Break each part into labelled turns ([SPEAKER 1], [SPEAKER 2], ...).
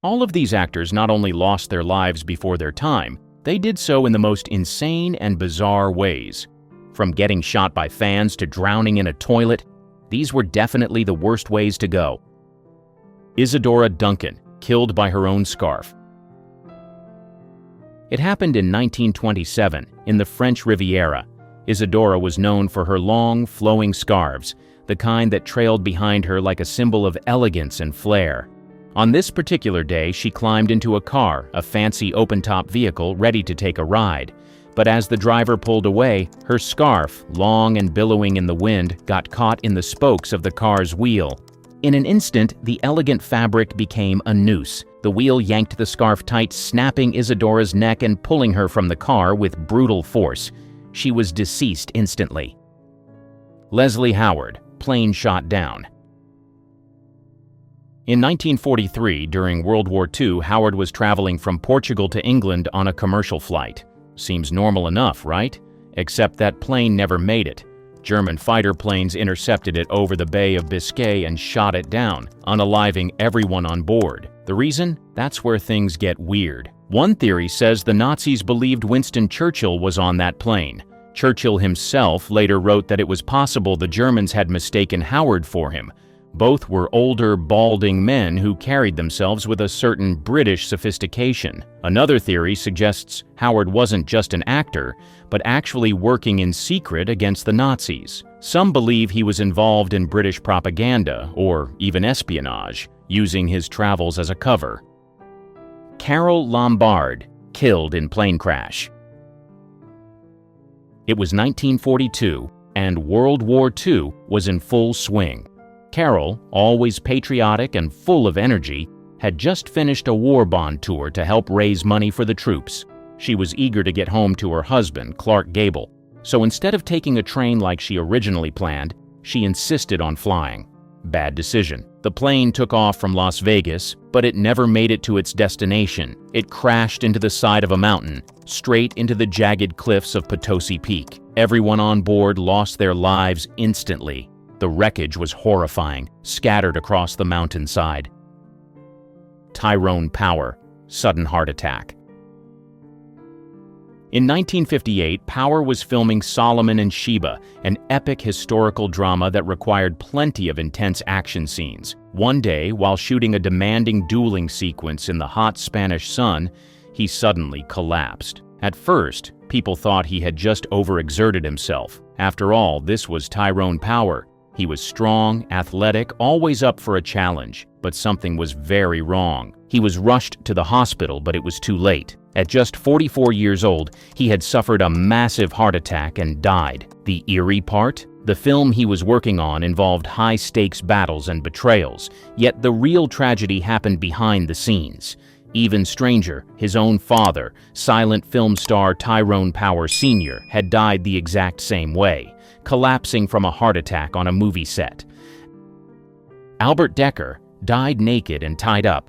[SPEAKER 1] All of these actors not only lost their lives before their time, they did so in the most insane and bizarre ways. From getting shot by fans to drowning in a toilet, these were definitely the worst ways to go. Isadora Duncan, killed by her own scarf. It happened in 1927 in the French Riviera. Isadora was known for her long, flowing scarves, the kind that trailed behind her like a symbol of elegance and flair. On this particular day, she climbed into a car, a fancy open-top vehicle ready to take a ride. But as the driver pulled away, her scarf, long and billowing in the wind, got caught in the spokes of the car's wheel. In an instant, the elegant fabric became a noose. The wheel yanked the scarf tight, snapping Isadora's neck and pulling her from the car with brutal force. She was deceased instantly. Leslie Howard, plane shot down. In 1943, during World War II, Howard was traveling from Portugal to England on a commercial flight. Seems normal enough, right? Except that plane never made it. German fighter planes intercepted it over the Bay of Biscay and shot it down, unaliving everyone on board. The reason? That's where things get weird. One theory says the Nazis believed Winston Churchill was on that plane. Churchill himself later wrote that it was possible the Germans had mistaken Howard for him. Both were older, balding men who carried themselves with a certain British sophistication. Another theory suggests Howard wasn't just an actor, but actually working in secret against the Nazis. Some believe he was involved in British propaganda, or even espionage, using his travels as a cover. Carole Lombard, killed in plane crash. It was 1942, and World War II was in full swing. Carole, always patriotic and full of energy, had just finished a war bond tour to help raise money for the troops. She was eager to get home to her husband, Clark Gable, so instead of taking a train like she originally planned, she insisted on flying. Bad decision. The plane took off from Las Vegas, but it never made it to its destination. It crashed into the side of a mountain, straight into the jagged cliffs of Potosi Peak. Everyone on board lost their lives instantly. The wreckage was horrifying, scattered across the mountainside. Tyrone Power, sudden heart attack. In 1958, Power was filming Solomon and Sheba, an epic historical drama that required plenty of intense action scenes. One day, while shooting a demanding dueling sequence in the hot Spanish sun, he suddenly collapsed. At first, people thought he had just overexerted himself. After all, this was Tyrone Power. He was strong, athletic, always up for a challenge, but something was very wrong. He was rushed to the hospital, but it was too late. At just 44 years old, he had suffered a massive heart attack and died. The eerie part? The film he was working on involved high-stakes battles and betrayals, yet the real tragedy happened behind the scenes. Even stranger, his own father, silent film star Tyrone Power Sr., had died the exact same way, collapsing from a heart attack on a movie set. Albert Dekker died naked and tied up.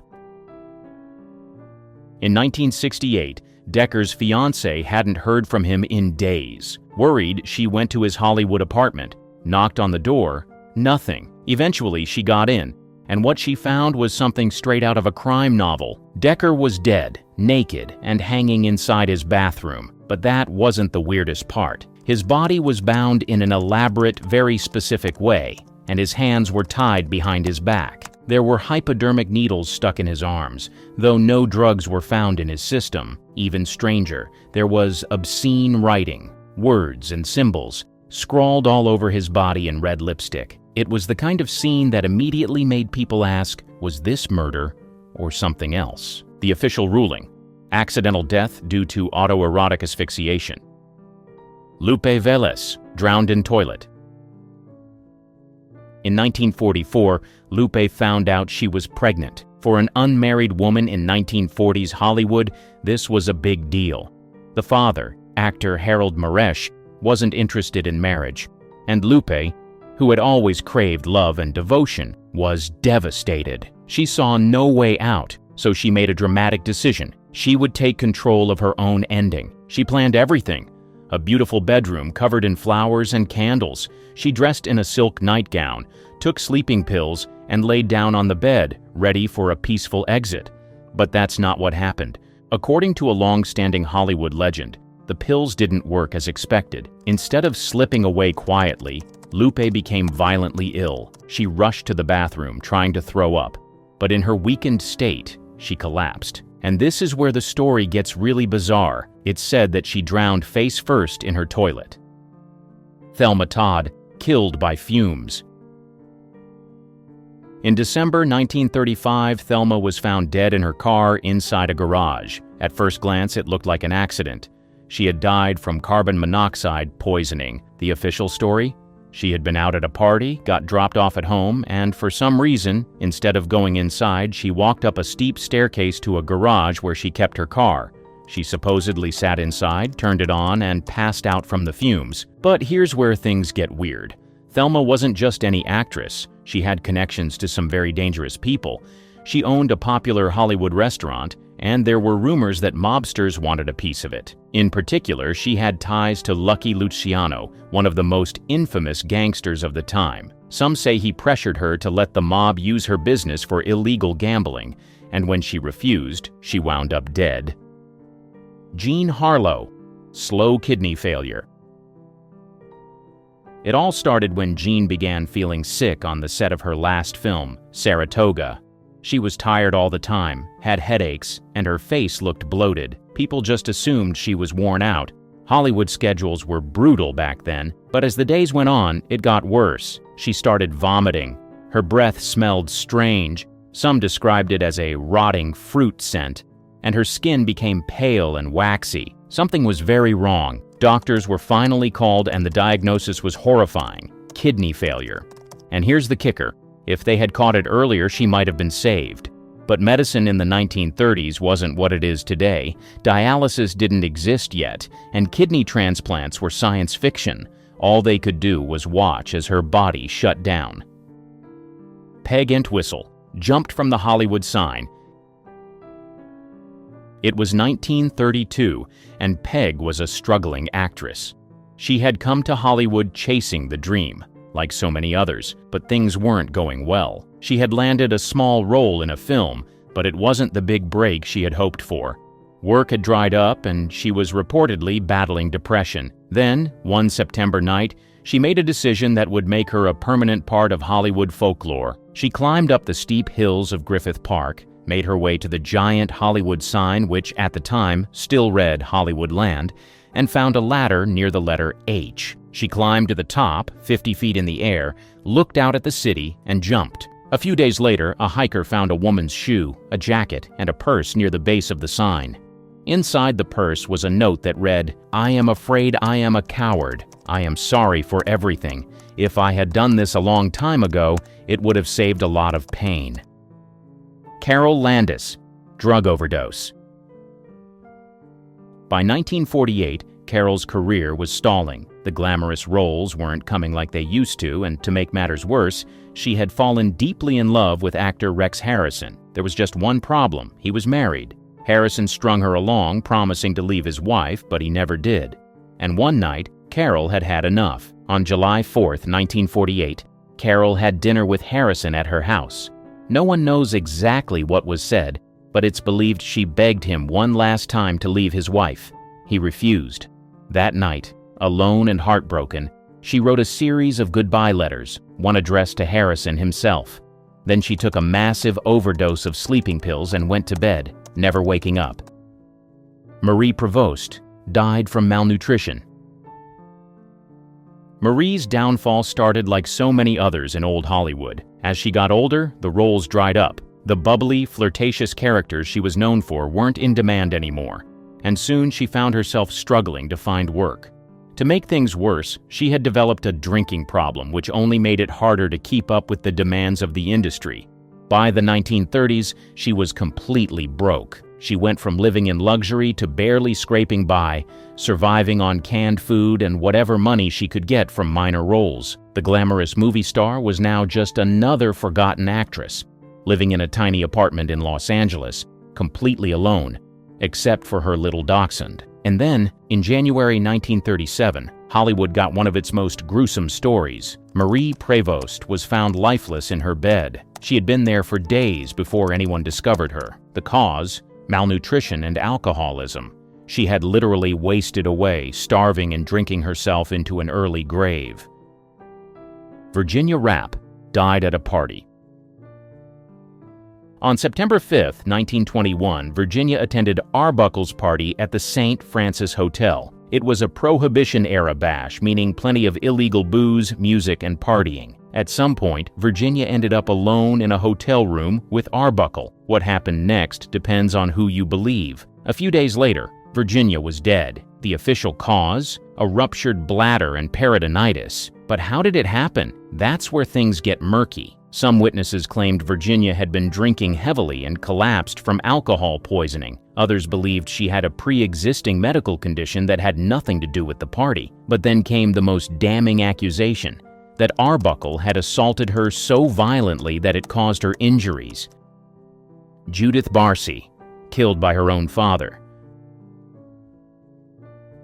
[SPEAKER 1] In 1968, Dekker's fiancée hadn't heard from him in days. Worried, she went to his Hollywood apartment, knocked on the door, nothing. Eventually, she got in, and what she found was something straight out of a crime novel. Dekker was dead, naked, and hanging inside his bathroom. But that wasn't the weirdest part. His body was bound in an elaborate, very specific way, and his hands were tied behind his back. There were hypodermic needles stuck in his arms, though no drugs were found in his system. Even stranger, there was obscene writing, words and symbols, scrawled all over his body in red lipstick. It was the kind of scene that immediately made people ask, was this murder or something else? The official ruling: accidental death due to autoerotic asphyxiation. Lupe Vélez, drowned in toilet. In 1944, Lupe found out she was pregnant. For an unmarried woman in 1940s Hollywood, this was a big deal. The father, actor Harold Maresh, wasn't interested in marriage, and Lupe, who had always craved love and devotion, was devastated. She saw no way out, so she made a dramatic decision. She would take control of her own ending. She planned everything. A beautiful bedroom covered in flowers and candles. She dressed in a silk nightgown, took sleeping pills, and laid down on the bed, ready for a peaceful exit. But that's not what happened. According to a long-standing Hollywood legend, the pills didn't work as expected. Instead of slipping away quietly, Lupe became violently ill. She rushed to the bathroom, trying to throw up. But in her weakened state, she collapsed. And this is where the story gets really bizarre. It's said that she drowned face first in her toilet. Thelma Todd, killed by fumes. In December 1935, Thelma was found dead in her car inside a garage. At first glance, it looked like an accident. She had died from carbon monoxide poisoning. The official story? She had been out at a party, got dropped off at home, and for some reason, instead of going inside, she walked up a steep staircase to a garage where she kept her car. She supposedly sat inside, turned it on, and passed out from the fumes. But here's where things get weird. Thelma wasn't just any actress. She had connections to some very dangerous people. She owned a popular Hollywood restaurant, and there were rumors that mobsters wanted a piece of it. In particular, she had ties to Lucky Luciano, one of the most infamous gangsters of the time. Some say he pressured her to let the mob use her business for illegal gambling, and when she refused, she wound up dead. Jean Harlow, slow kidney failure. It all started when Jean began feeling sick on the set of her last film, Saratoga. She was tired all the time, had headaches, and her face looked bloated. People just assumed she was worn out. Hollywood schedules were brutal back then, but as the days went on, it got worse. She started vomiting. Her breath smelled strange. Some described it as a rotting fruit scent, and her skin became pale and waxy. Something was very wrong. Doctors were finally called, and the diagnosis was horrifying: kidney failure. And here's the kicker. If they had caught it earlier, she might have been saved. But medicine in the 1930s wasn't what it is today. Dialysis didn't exist yet, and kidney transplants were science fiction. All they could do was watch as her body shut down. Peg Entwistle jumped from the Hollywood sign. It was 1932, and Peg was a struggling actress. She had come to Hollywood chasing the dream, like so many others, but things weren't going well. She had landed a small role in a film, but it wasn't the big break she had hoped for. Work had dried up, and she was reportedly battling depression. Then, one September night, she made a decision that would make her a permanent part of Hollywood folklore. She climbed up the steep hills of Griffith Park, made her way to the giant Hollywood sign, which at the time still read Hollywoodland, and found a ladder near the letter H. She climbed to the top, 50 feet in the air, looked out at the city, and jumped. A few days later, a hiker found a woman's shoe, a jacket, and a purse near the base of the sign. Inside the purse was a note that read, "I am afraid I am a coward. I am sorry for everything. If I had done this a long time ago, it would have saved a lot of pain." Carole Landis, drug overdose. By 1948, Carole's career was stalling. The glamorous roles weren't coming like they used to, and to make matters worse, she had fallen deeply in love with actor Rex Harrison. There was just one problem: he was married. Harrison strung her along, promising to leave his wife, but he never did. And one night, Carole had had enough. On July 4th, 1948, Carole had dinner with Harrison at her house. No one knows exactly what was said, but it's believed she begged him one last time to leave his wife. He refused. That night, alone and heartbroken, she wrote a series of goodbye letters, one addressed to Harrison himself. Then she took a massive overdose of sleeping pills and went to bed, never waking up. Marie Prevost died from malnutrition. Marie's downfall started like so many others in old Hollywood. As she got older, the roles dried up. The bubbly, flirtatious characters she was known for weren't in demand anymore, and soon she found herself struggling to find work. To make things worse, she had developed a drinking problem, which only made it harder to keep up with the demands of the industry. By the 1930s, she was completely broke. She went from living in luxury to barely scraping by, surviving on canned food and whatever money she could get from minor roles. The glamorous movie star was now just another forgotten actress, living in a tiny apartment in Los Angeles, completely alone, except for her little dachshund. And then, in January 1937, Hollywood got one of its most gruesome stories. Marie Prevost was found lifeless in her bed. She had been there for days before anyone discovered her. The cause? Malnutrition and alcoholism. She had literally wasted away, starving and drinking herself into an early grave. Virginia Rappe died at a party. On September 5, 1921, Virginia attended Arbuckle's party at the St. Francis Hotel. It was a Prohibition-era bash, meaning plenty of illegal booze, music, and partying. At some point, Virginia ended up alone in a hotel room with Arbuckle. What happened next depends on who you believe. A few days later, Virginia was dead. The official cause? A ruptured bladder and peritonitis. But how did it happen? That's where things get murky. Some witnesses claimed Virginia had been drinking heavily and collapsed from alcohol poisoning. Others believed she had a pre-existing medical condition that had nothing to do with the party. But then came the most damning accusation, that Arbuckle had assaulted her so violently that it caused her injuries. Judith Barsi, killed by her own father.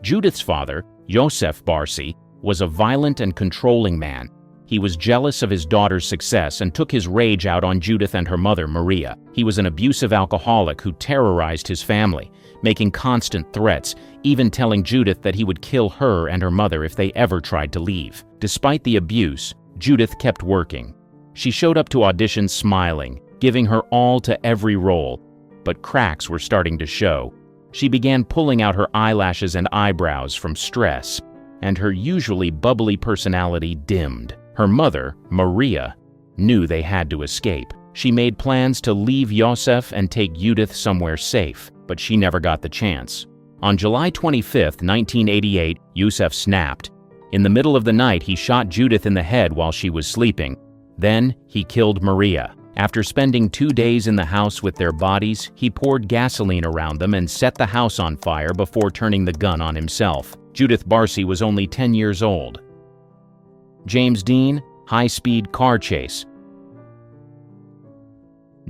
[SPEAKER 1] Judith's father, Joseph Barsi, was a violent and controlling man. He was jealous of his daughter's success and took his rage out on Judith and her mother, Maria. He was an abusive alcoholic who terrorized his family, making constant threats, even telling Judith that he would kill her and her mother if they ever tried to leave. Despite the abuse, Judith kept working. She showed up to auditions smiling, giving her all to every role, but cracks were starting to show. She began pulling out her eyelashes and eyebrows from stress, and her usually bubbly personality dimmed. Her mother, Maria, knew they had to escape. She made plans to leave Joseph and take Judith somewhere safe, but she never got the chance. On July 25, 1988, Joseph snapped. In the middle of the night, he shot Judith in the head while she was sleeping. Then, he killed Maria. After spending 2 days in the house with their bodies, he poured gasoline around them and set the house on fire before turning the gun on himself. Judith Barsi was only 10 years old. James Dean, high-speed car chase.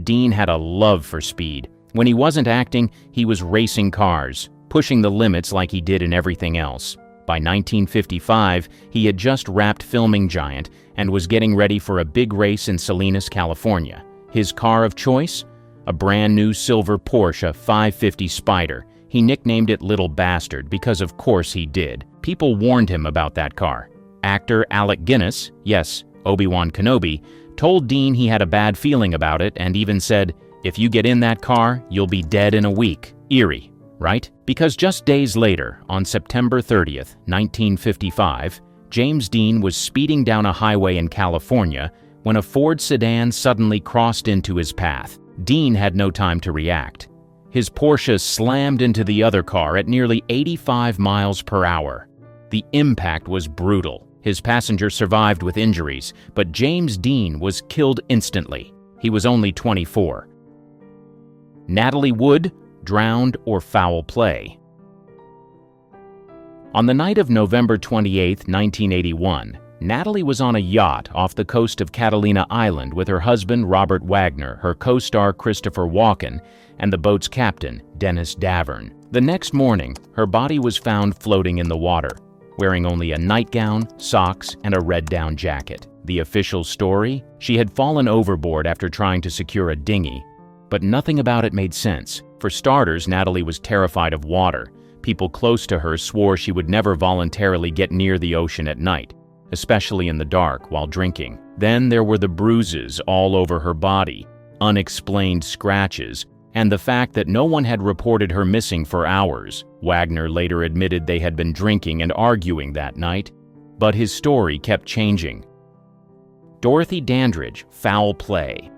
[SPEAKER 1] Dean had a love for speed. When he wasn't acting, he was racing cars, pushing the limits like he did in everything else. By 1955, he had just wrapped Filming Giant and was getting ready for a big race in Salinas, California. His car of choice? A brand new silver Porsche 550 Spyder. He nicknamed it Little Bastard because of course he did. People warned him about that car. Actor Alec Guinness, yes, Obi-Wan Kenobi, told Dean he had a bad feeling about it and even said, "If you get in that car, you'll be dead in a week." Eerie, right? Because just days later, on September 30th, 1955, James Dean was speeding down a highway in California when a Ford sedan suddenly crossed into his path. Dean had no time to react. His Porsche slammed into the other car at nearly 85 miles per hour. The impact was brutal. His passenger survived with injuries, but James Dean was killed instantly. He was only 24. Natalie Wood, drowned or foul play. On the night of November 28, 1981, Natalie was on a yacht off the coast of Catalina Island with her husband Robert Wagner, her co-star Christopher Walken, and the boat's captain, Dennis Davern. The next morning, her body was found floating in the water, wearing only a nightgown, socks, and a red down jacket. The official story? She had fallen overboard after trying to secure a dinghy, but nothing about it made sense. For starters, Natalie was terrified of water. People close to her swore she would never voluntarily get near the ocean at night, especially in the dark while drinking. Then there were the bruises all over her body, unexplained scratches, and the fact that no one had reported her missing for hours. Wagner later admitted they had been drinking and arguing that night, but his story kept changing. Dorothy Dandridge, foul play.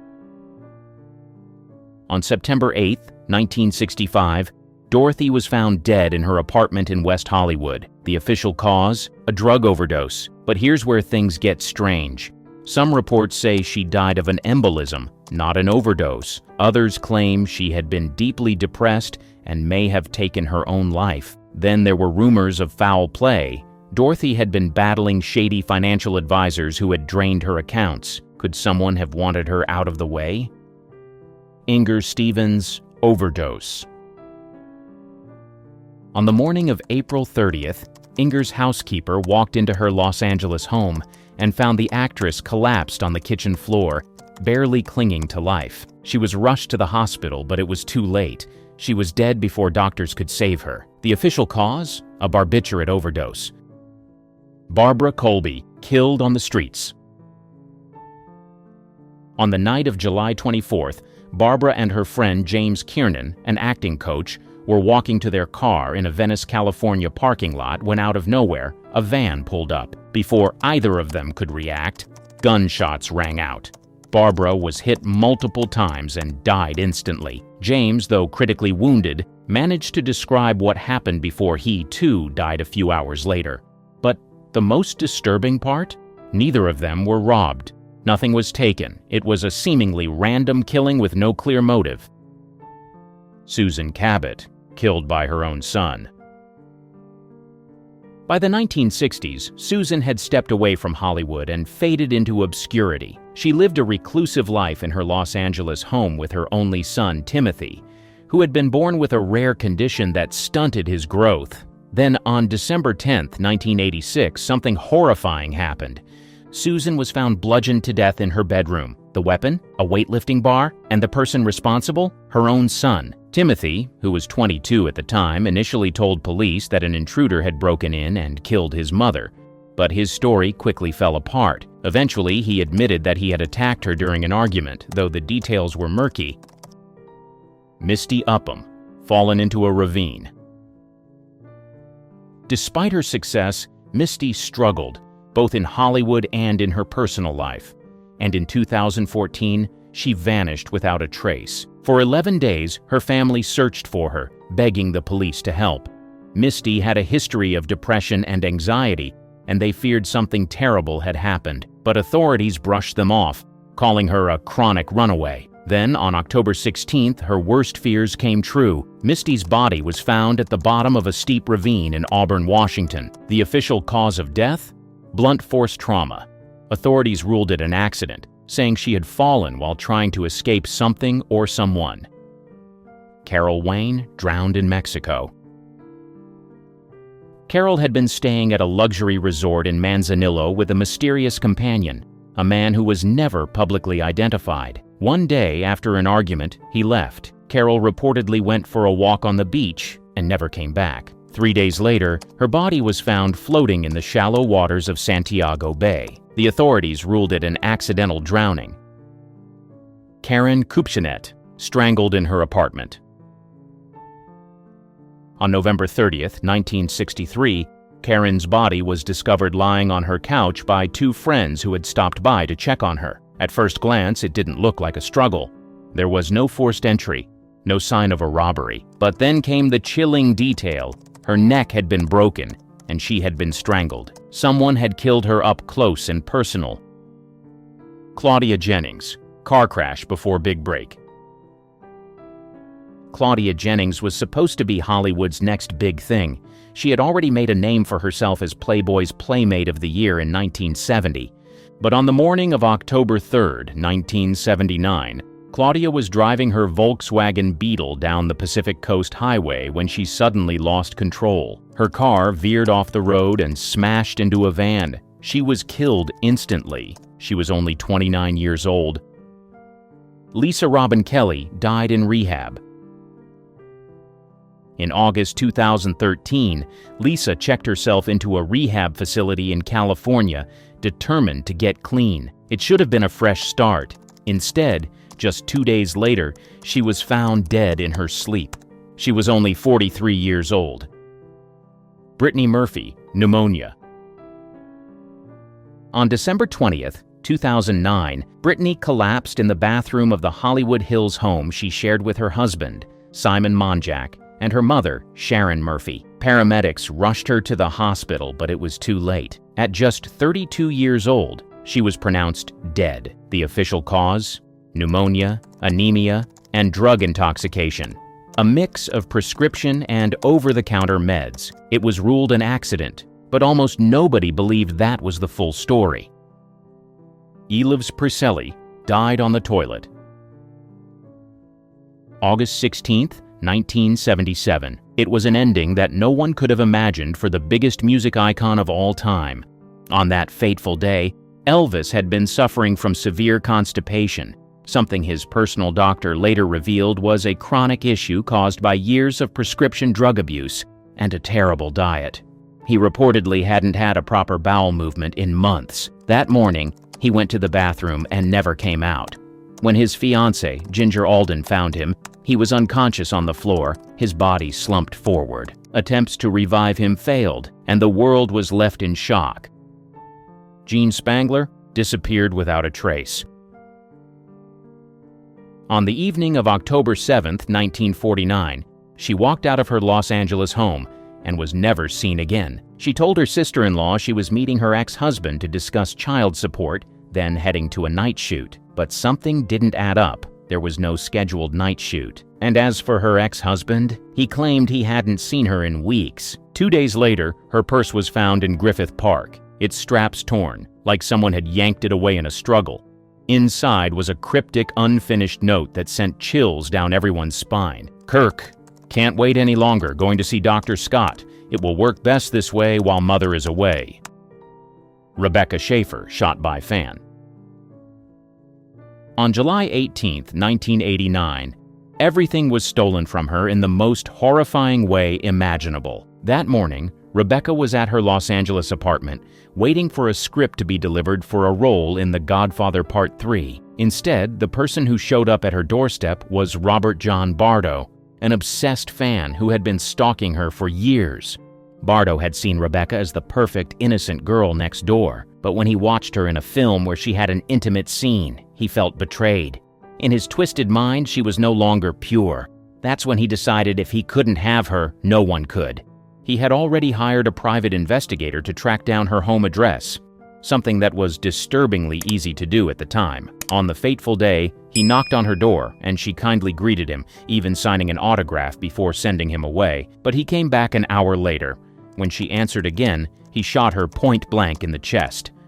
[SPEAKER 1] On September 8, 1965, Dorothy was found dead in her apartment in West Hollywood. The official cause? A drug overdose. But here's where things get strange. Some reports say she died of an embolism, not an overdose. Others claim she had been deeply depressed and may have taken her own life. Then there were rumors of foul play. Dorothy had been battling shady financial advisors who had drained her accounts. Could someone have wanted her out of the way? Inger Stevens, overdose. On the morning of April 30th, Inger's housekeeper walked into her Los Angeles home and found the actress collapsed on the kitchen floor, barely clinging to life. She was rushed to the hospital, but it was too late. She was dead before doctors could save her. The official cause? A barbiturate overdose. Barbara Colby, killed on the streets. On the night of July 24th, Barbara and her friend James Kiernan, an acting coach, were walking to their car in a Venice, California parking lot when out of nowhere, a van pulled up. Before either of them could react, gunshots rang out. Barbara was hit multiple times and died instantly. James, though critically wounded, managed to describe what happened before he, too, died a few hours later. But the most disturbing part? Neither of them were robbed. Nothing was taken. It was a seemingly random killing with no clear motive. Susan Cabot, killed by her own son. By the 1960s, Susan had stepped away from Hollywood and faded into obscurity. She lived a reclusive life in her Los Angeles home with her only son, Timothy, who had been born with a rare condition that stunted his growth. Then on December 10, 1986, something horrifying happened. Susan was found bludgeoned to death in her bedroom. The weapon? A weightlifting bar? And the person responsible? Her own son. Timothy, who was 22 at the time, initially told police that an intruder had broken in and killed his mother. But his story quickly fell apart. Eventually, he admitted that he had attacked her during an argument, though the details were murky. Misty Upham, fallen into a ravine. Despite her success, Misty struggled, both in Hollywood and in her personal life. And in 2014, she vanished without a trace. For 11 days, her family searched for her, begging the police to help. Misty had a history of depression and anxiety, and they feared something terrible had happened, but authorities brushed them off, calling her a chronic runaway. Then, on October 16th, her worst fears came true. Misty's body was found at the bottom of a steep ravine in Auburn, Washington. The official cause of death? Blunt force trauma. Authorities ruled it an accident, saying she had fallen while trying to escape something or someone. Carole Wayne drowned in Mexico. Carole had been staying at a luxury resort in Manzanillo with a mysterious companion, a man who was never publicly identified. One day, after an argument, he left. Carole reportedly went for a walk on the beach and never came back. 3 days later, her body was found floating in the shallow waters of Santiago Bay. The authorities ruled it an accidental drowning. Karyn Kupcinet, strangled in her apartment. On November 30th, 1963, Karyn's body was discovered lying on her couch by two friends who had stopped by to check on her. At first glance, it didn't look like a struggle. There was no forced entry, no sign of a robbery. But then came the chilling detail. Her neck had been broken, and she had been strangled. Someone had killed her up close and personal. Claudia Jennings, car crash before big break. Claudia Jennings was supposed to be Hollywood's next big thing. She had already made a name for herself as Playboy's Playmate of the Year in 1970. But on the morning of October 3rd, 1979, Claudia was driving her Volkswagen Beetle down the Pacific Coast Highway when she suddenly lost control. Her car veered off the road and smashed into a van. She was killed instantly. She was only 29 years old. Lisa Robin Kelly died in rehab. In August 2013, Lisa checked herself into a rehab facility in California, determined to get clean. It should have been a fresh start. Instead, just 2 days later, she was found dead in her sleep. She was only 43 years old. Brittany Murphy, pneumonia. On December 20th, 2009, Brittany collapsed in the bathroom of the Hollywood Hills home she shared with her husband, Simon Monjack, and her mother, Sharon Murphy. Paramedics rushed her to the hospital, but it was too late. At just 32 years old, she was pronounced dead. The official cause? Pneumonia, anemia, and drug intoxication. A mix of prescription and over-the-counter meds. It was ruled an accident, but almost nobody believed that was the full story. Elvis Presley died on the toilet. August 16th, 1977. It was an ending that no one could have imagined for the biggest music icon of all time. On that fateful day, Elvis had been suffering from severe constipation, something his personal doctor later revealed was a chronic issue caused by years of prescription drug abuse and a terrible diet. He reportedly hadn't had a proper bowel movement in months. That morning, he went to the bathroom and never came out. When his fiancée, Ginger Alden, found him, he was unconscious on the floor, his body slumped forward. Attempts to revive him failed, and the world was left in shock. Jean Spangler disappeared without a trace. On the evening of October 7, 1949, she walked out of her Los Angeles home and was never seen again. She told her sister-in-law she was meeting her ex-husband to discuss child support, then heading to a night shoot. But something didn't add up. There was no scheduled night shoot. And as for her ex-husband, he claimed he hadn't seen her in weeks. 2 days later, her purse was found in Griffith Park, its straps torn, like someone had yanked it away in a struggle. Inside was a cryptic, unfinished note that sent chills down everyone's spine. "Kirk, can't wait any longer, going to see Dr. Scott. It will work best this way while Mother is away." Rebecca Schaeffer, shot by fan. On July 18, 1989, everything was stolen from her in the most horrifying way imaginable. That morning, Rebecca was at her Los Angeles apartment, waiting for a script to be delivered for a role in The Godfather Part 3. Instead, the person who showed up at her doorstep was Robert John Bardo, an obsessed fan who had been stalking her for years. Bardo had seen Rebecca as the perfect, innocent girl next door, but when he watched her in a film where she had an intimate scene, he felt betrayed. In his twisted mind, she was no longer pure. That's when he decided if he couldn't have her, no one could. He had already hired a private investigator to track down her home address, something that was disturbingly easy to do at the time. On the fateful day, he knocked on her door, and she kindly greeted him, even signing an autograph before sending him away. But he came back an hour later. When she answered again, he shot her point blank in the chest.